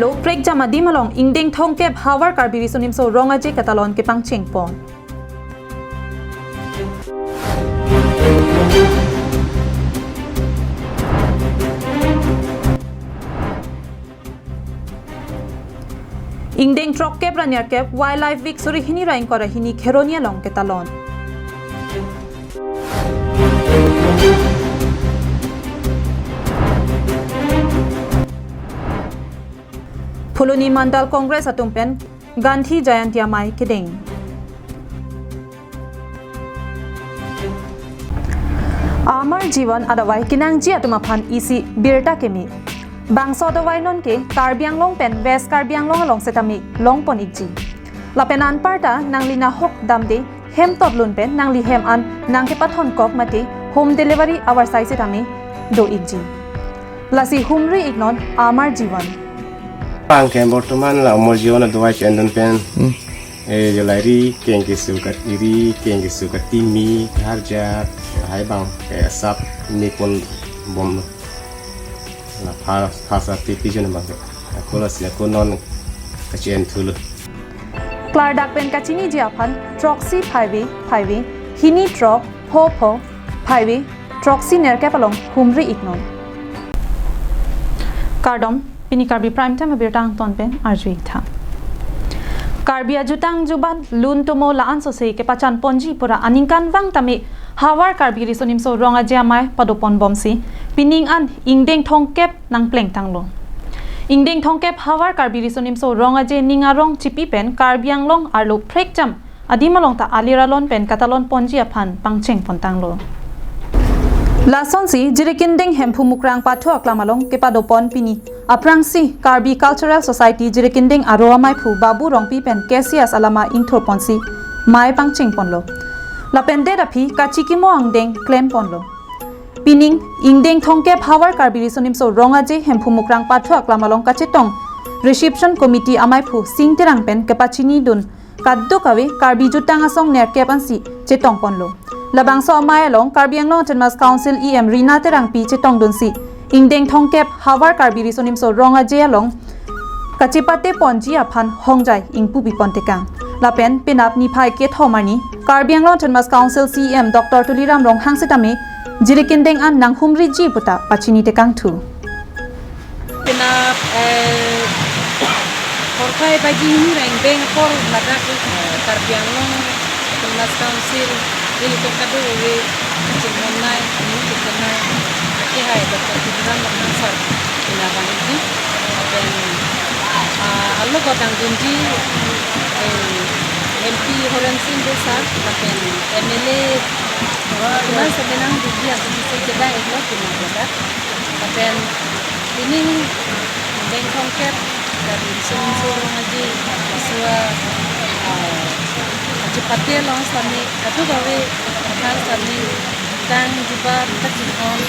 Arlo prek jama di malong ingdeng thong ke hawar karbiri sunim so ronga je katalon ke pang chengpon. Ingdeng trok ke pranyar ke wildlife week suri hini rain kora hini kheronia long ke talon. Puluni Mandal Congress atumpen Gandhi Jayanti Amai kedeng. Amar Jiwan adawai kinangji atumaphan isi birta kemi. Bangso adawai non ke Karbiang Long pen West Karbiang Long along setami long pon ikji. Lapenan parta nanglina hok damde hem totlun pen nangli hem an nangke pathon kok mate home delivery our size setami do ikji. Lasi humri ignon Amar Jiwan. Pangkem Bortoman la Amar Jiwan adawai cendon pen. Jolari kengi sukat iri kengi sukat timi harja hai bang sap nipon bom la phasa tipijon bang aku la sia ko non kacien thulu Klar dak pen kachini jiaphan troxy phaiwe hini trop pho phaiwe troxy nerke palong humri ignon kardom pini karbi prime time birtang ton pen arjui tha Karbia jutang juban lun tomo laan so se ke pachan ponji pura aningkan wang tami hawar karbi risonim so ronga jamai padopon bomsi pining an ingdeng thongkep nang pleng tanglo ingdeng thongkep hawar karbi risonim so ronga je ningarong chipi pen karbiang long arlo prek jam adimalong ta aliralon pen katalon ponji aphan pangcheng pontanglo Lasonsi jirikindeng hempu mukrang patho aklamalong ke padopon pini aprangsi Karbi Cultural Society jirikindeng aroa mai phu babu rongpi pen kesias alama inthor ponsi mai pangching ponlo lapende rapi kachikimo angdeng claim ponlo pining ingdeng thongke hawar Karbi risonim so ronga je hempu mukrang patho aklamalong kachetong reception committee amai phu singterang pen kepachini dun kaddo kawe Karbi jutang asong nerke pansi chetong ponlo Labangso amai along Karbiang Long Autonomous Council EM Rina terang pi chetong dunsi ingdeng thongkep hawar Karbi risonim so ronga je along kachipate ponji aphan hongjai ingpu bipontekang lapen pinap ni phai ke thomani Karbiang Long Autonomous Council CM Dr Tuliram Rong hangsetame jirikindeng an nanghumri ji puta pachini tekang thu pinap korkai bagi ni reng beng kor ladak Karbiang Long Autonomous Council ini tokado we kecilon nai ini kenai ke hai Dr. Tuliram Rong hangsar pinabang ini dan allo kotang gunji MP Horensin Desa lapen MLA Tuan sebenang di dia bisa jaga itu pinabang lapen ini Ingdeng thongkep dari seluruh ngaji siswa cepatnya long sami atau gawe hal sami dan juga terjun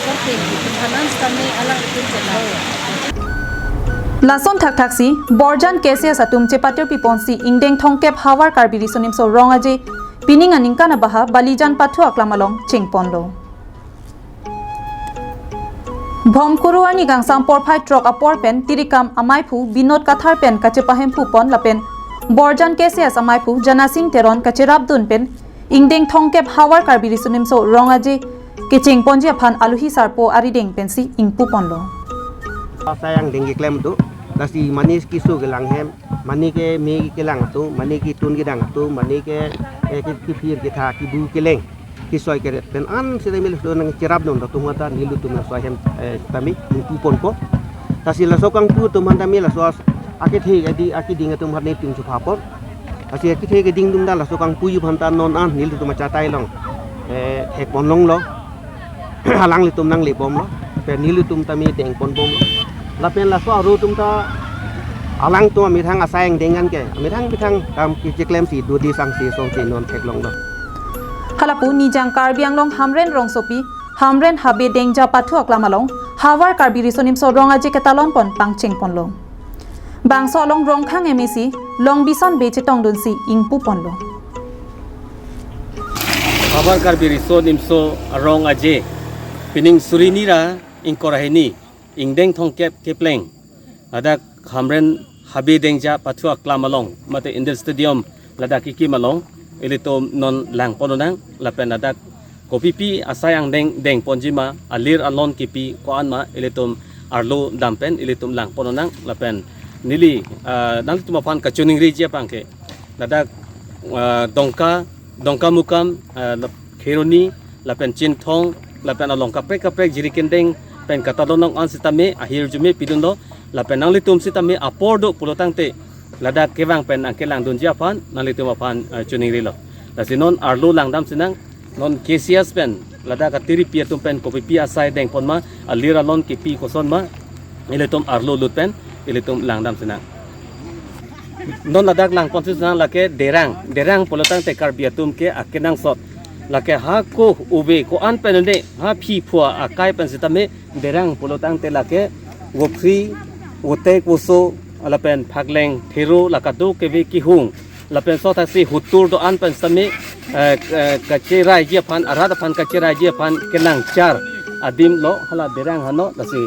korting hanan sami alang itu jelau Lason thak thaksi borjan kesia satum chepatir piponsi ingdeng thongkep hawar Karbi risonim so ronga je pining aningkana baha balijan pathu aklamalong chengponlo Bhomkuruani gangsam porphai trok apor pen tirikam amaipu binod kathar pen kachepahem phu pon lapen borjan kesia amaipu janasing teron kacherabdun pen ingdeng thongkep hawar Karbi risonim so ronga je kecheng ponji aphan aluhi sarpo arideng pensi ingpu ponlo sayang dengi klaim tu kasi manis kisu gelang hem mani ke mi kelang tu mani ki tun gedang tu mani ke kifir kita kibu keleng kisoi ke pen an sida mil do nang cerab don tu ngata nilu tu na hem tami ku pon ko kasi la sokang tu tu mandami la sos akit he adi akit ding tu marne ting supapor kasi akit he ding dum da la sokang puyu bhantan non an nilu tu macha tai long ek pon long lo halang li tum nang li bom lo pe nilu tum tami deng pon bom lapen la so ru tum ta alang tu mi thang asayang dengan ke mi thang kam ki klem si du di sang si song si non ek long lo Halapu nijang Karbiang Long hamren rong sopi hamren habe dengja pathu aklamalong hawar Karbi risonim so ronga je ketalon pon pangcheng ponlo bangso long rongkhang emisi long bison beche tong dunsi ingpu ponlo hawar Karbi risonim so ronga je pining surinira ingkorahini ingdeng thongkep kepleng ladak hamren habi dengja patua klamalong mate Indian Stadium ladak kiki malong ilitom non lang pononang lapen ladak kopipi asayang deng ponjima alir alon kipi koan ma ilitom arlo dampen ilitom lang pononang lapen nili nang tumapan kachuning rijia pangke ladak dongka mukam kheroni lapen chinthong lapen along kapek jirikendeng pen katalonong an sitame ahir jume pidundo lapen nang litum sitame apordo pulotangte ladak kewang pen angkelang dunjia pan nang litum apan chuning rilo lasinon arlo langdam sinang non KCS pen ladak katiri pia tumpen kopi pia sai deng ponma alira lon kipi koson ma ilitum arlo lutpen ilitum langdam sinang non ladak lang ponsis nang lake derang pulotangte karbiatum ke akenang sot lake ha ko ube ko an penende ha phi phua akai pen sitame derang pulotang te lake gopri ote koso alapen phagleng thero lakadu keve ki hung lapen so thasi hutur do an pen same kacherai je phan arada phan kacherai je phan kelang char adim lo hala derang hano lasi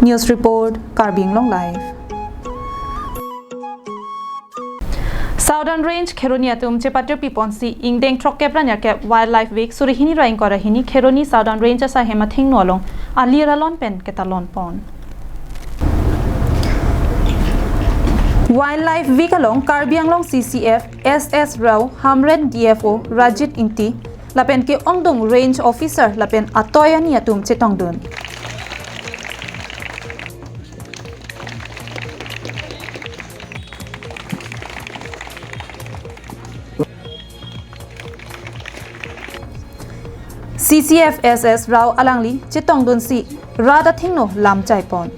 News report Karbi Anglong live. Southern Range Kheroni atum chepatr piponsi ingdeng trokkepran yarke wildlife week surihini raing kora hini Kheroni Southern Range sa hema thing nolong aliralon pen ketalon pon Wildlife week along Karbi Anglong CCF SS Rao Hamren DFO Rajit Inti lapen ke ongdong range officer lapen atoyani atum chetongdun CCFSS Rao Alangli Chitong Dunsi Rada Thingno Lam Chaipon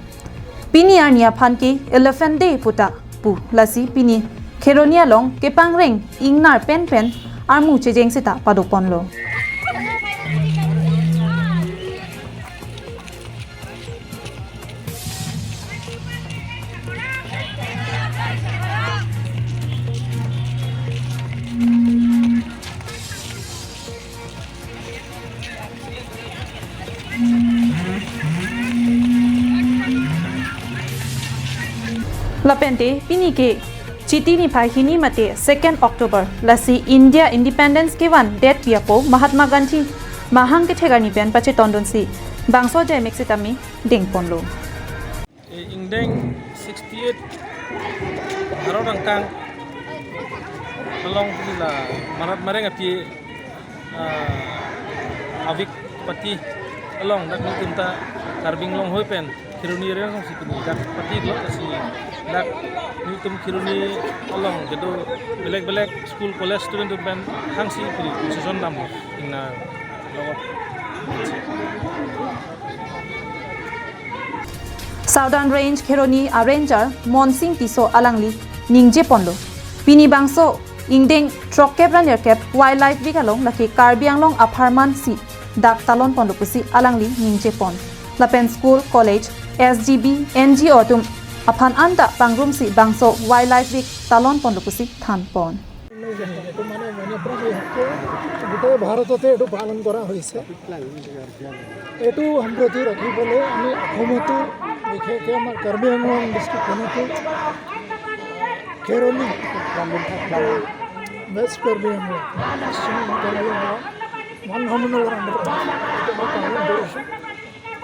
Pini Arnia Phanki Elephant Day Puta Pu Lasi Pini Kheronia Long Kepang Ring Ingnar Pen Armu Chejeng Sita Padopon Lo Lapente pini ke chiti ni phai hini mate 2nd October lasi India Independence ke wan date yapo Mahatma Gandhi mahang ke thegani pen pache tondon si bangso je mexitami dingponlo ingdeng 68 harong rangkang along pila marat mareng api avik pati along dak nutunta karbing long hoipen Kheroni reng song sikini dak pati lo si dak nutum Kheroni along gedo belek school college student ben hangsi pri season nam ingna logo Southern Range Kheroni Arranger Monsing Tiso Alangli Ningje Ponlo Pini Bangso Ingdeng Trokkepran Yerkep Wildlife Vigalong Laki Karbi Anglong Aparman Si Dak Talon Pondo Pusi Alangli Ningje Pon Lapen School College SGB NGO tum aphan anta pangrum si bangso Wildlife Week Talon Pondo Pusi Than Pon গোটেই ভাৰততে এইটো পালন কৰা হৈছে এইটো সম্প্ৰতি ৰাখিবলৈ আমি অসমতো বিশেষকৈ আমাৰ কাৰ্বি আংলং ডিষ্ট্ৰিক্টখনতো Kheroni বেষ্ট কাৰ্বি আংলং মান সমন্বয়ৰ আণ্ডাৰত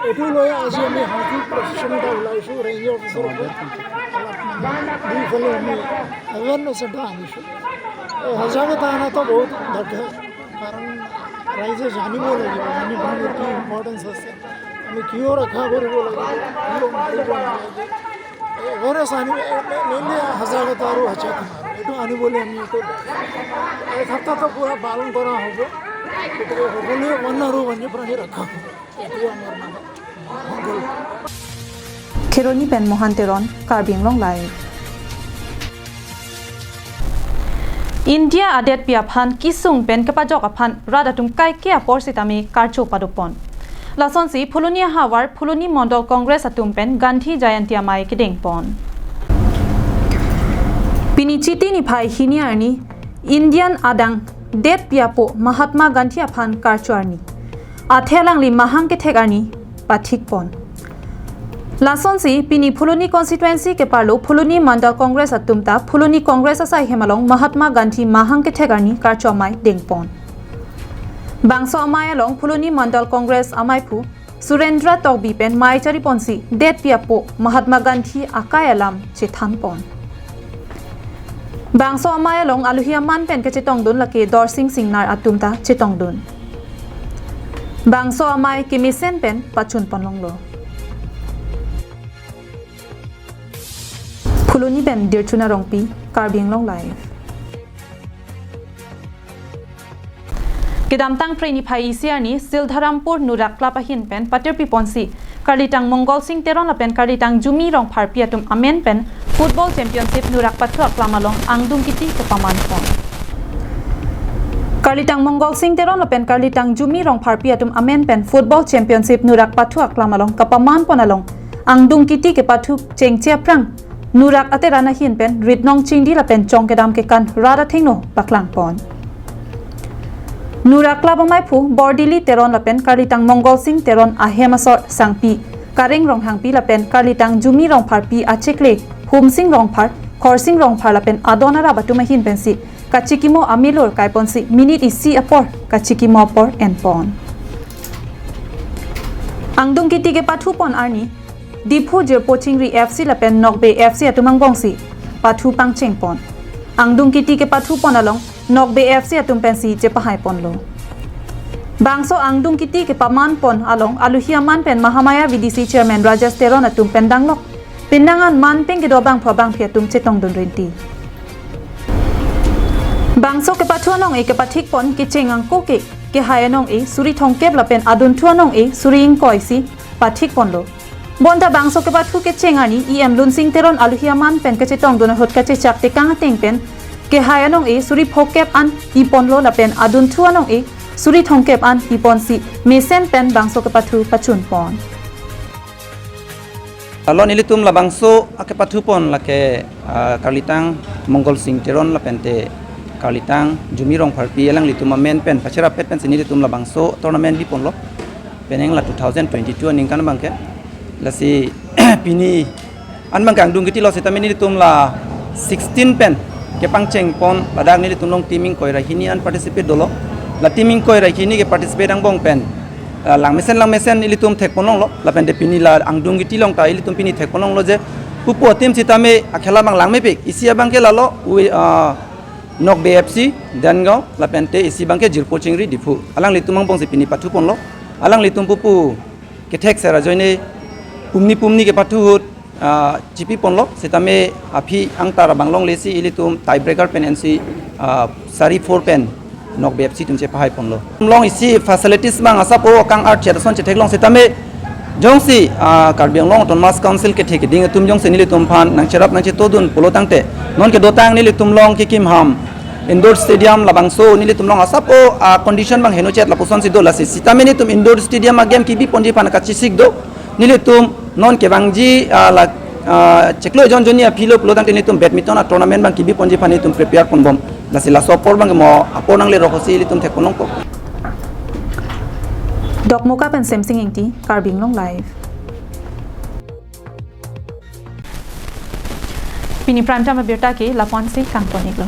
এইটো লৈ আজি আমি হাতী প্ৰশিক্ষণ এটা ওলাইছোঁ ৰেঞ্জ অফিচাৰ দুইফালে আমি এৱেৰনেছ এটা আনিছোঁ সজাগতা অনাটো বহুত দৰকাৰ কাৰণ ৰাইজে জানিব লাগিব জানিবলৈ কি ইম্পৰ্টেঞ্চ আছে আমি কিয় ৰক্ষা কৰিব লাগিব কিয় মাৰিব নালাগে এৱেৰনেছ আনিব মেইনলি সজাগতা আৰু সচেতন এইটো আনিবলৈ আমি এইটো এই ক্ষেত্ৰতো পূৰা পালন কৰা হ'ব গতিকে সকলোৱে বন্য আৰু বন্যপ্ৰাণী ৰক্ষা হ'ব এইটো আমাৰ নাম Kheroni Pen Mohanteron Karbi Anglong Live India adet piaphan kisung pen kapajok aphan radatum kai ke apor sitami karcho padopon lason si Phulonia Hawar Phuloni Mondol Congress atum pen Gandhi Jayanti amai kiding pon Pinichiti ni phai hiniarni Indian adang det piapo Mahatma Gandhi aphan karcho arni Athelang li mahang ke thegarni pathik pon Lason si pini Phuloni constituency ke parlo Phuloni mandal congress atumta Phuloni congress asai hemalong Mahatma Gandhi mahang ke thegarni karchomai dengpon Bangso amai along Phuloni mandal congress amai phu Surendra Togbi pen mai chari ponsi det piapo Mahatma Gandhi akai alam chithan pon Bangso amai along aluhia man pen ke chitong dun lake Dorsing Singnar atumta chitong dun Bangso amai kimisen pen pachun ponlong lo Phuloni ben dirchuna rongpi Karbing long live Kedamtang preni phai isiani Sildharampur Nurak Klapahin pen Paterpi Ponsi Karlitang Mongol Singh Teron pen Karlitang Jumi rong Pharpiatum Amen pen Football Championship Nurak Pathu Klamalong Angdung Kiti ke paman pon Karlitang Mongol Singh Teron pen Karlitang Jumi rong Pharpiatum Amen pen Football Championship Nurak Pathu Klamalong kapaman ponalong Angdung Kiti ke Pathu Chengchia Prang Nurak aterana hin pen Ritnong Chingdi la pen Chongkedam ke kan Rada Thengno Paklang pon Nurak Klabamai phu Bordili Teron la pen Karlitang Mongol Singh Teron ahemasor sangpi Kareng rong hangpi la pen Karlitang Jumi rong Pharpi achekle Hum Sing rong Phar Khorsing rong Phar la pen Adonara batuma hin pen si Kachikimo amilor kai pon si minute isi apor Kachikimo apor en pon Angdung Kiti ke Pathu pon arni Diphu Jirpo Chingri FC la pen Nokbe FC atumang bongsi Pathu pangcheng pon Angdung Kiti ke Pathu pon along Nokbe FC atum pensi je pahai pon lo Bangso Angdung Kiti ke paman pon along aluhia man pen Mahamaya VDC chairman Rajas Teron atum pendang lok pindangan man peng ke dobang phobang phiatum chetong dun renti Bangso ke Pathu anong e ke pathik pon ke chengang ko ke hayanong e suri thongkep la pen adun thuanong e suri ing koisi pathik pon lo Bonda Bangso ke Pathu ke chengani EM Lunsing Teron aluhia man pen ke chetong dun hot ka che chak te kang teng pen ke hayanong e suri phokep an ipon lo la pen adun thuanong e suri thongkep an ipon si mesen pen Bangso ke Pathu pachun pon Alon ilitum la Bangso ake Pathu pon la ke Karlitang Mongol Singh Teron la pente Karlitang Jumirong Pharpi elang litum men pen pachera pet pen sini litum la Bangso tournament di pon lo peneng la 2022 ning kan bangke la si pini an bangkang dung kiti lo setamen litum la 16 pen ke pangcheng pon ladak ni litum long teaming koi ra hini an participate dolo la teaming koi ra hini ke participate ang bong pen lang mesen ilitum thek ponong lo la pen de pini la angdung giti long ta ilitum pini thek ponong lo je pupo team sitame akhela bang lang me pek isia bang ke lalo nok BFC Dangao la pen te isi bang ke Jirpo Chingri dipu alang litum ang bong se pini Pathu pon lo alang litum pupu ke thek sera joine pumni ke Pathu hut GP ponlo setame api ang tara banglong lesi ilitum tiebreaker pen NC sari 4 pen nok BFC tumche pahai ponlo long isi facilities bang asapo kang art cherson che theklong setame jongsi Karbi Anglong Autonomous Council ke thek ding tum jong se nilitum phan nang cherap nang che todun polo tangte non ke dotang nilitum long ke kim ham indoor stadium la Bangso nilitum long asapo condition bang heno chet la poson si do la setame ni tum indoor stadium agem ki bi ponji phan ka chisik do nilitum non ke bangji la cheklo jon jonia philo plo tang tenitum badminton a tournament bang kibi ponji phani tum prepare konbom la sila sopor bang mo aponang le rokosi litum thekonong ko Dokmoka pen Samsung ingti Karbing long live Pini prime time abirta ke lapon se kangponik lo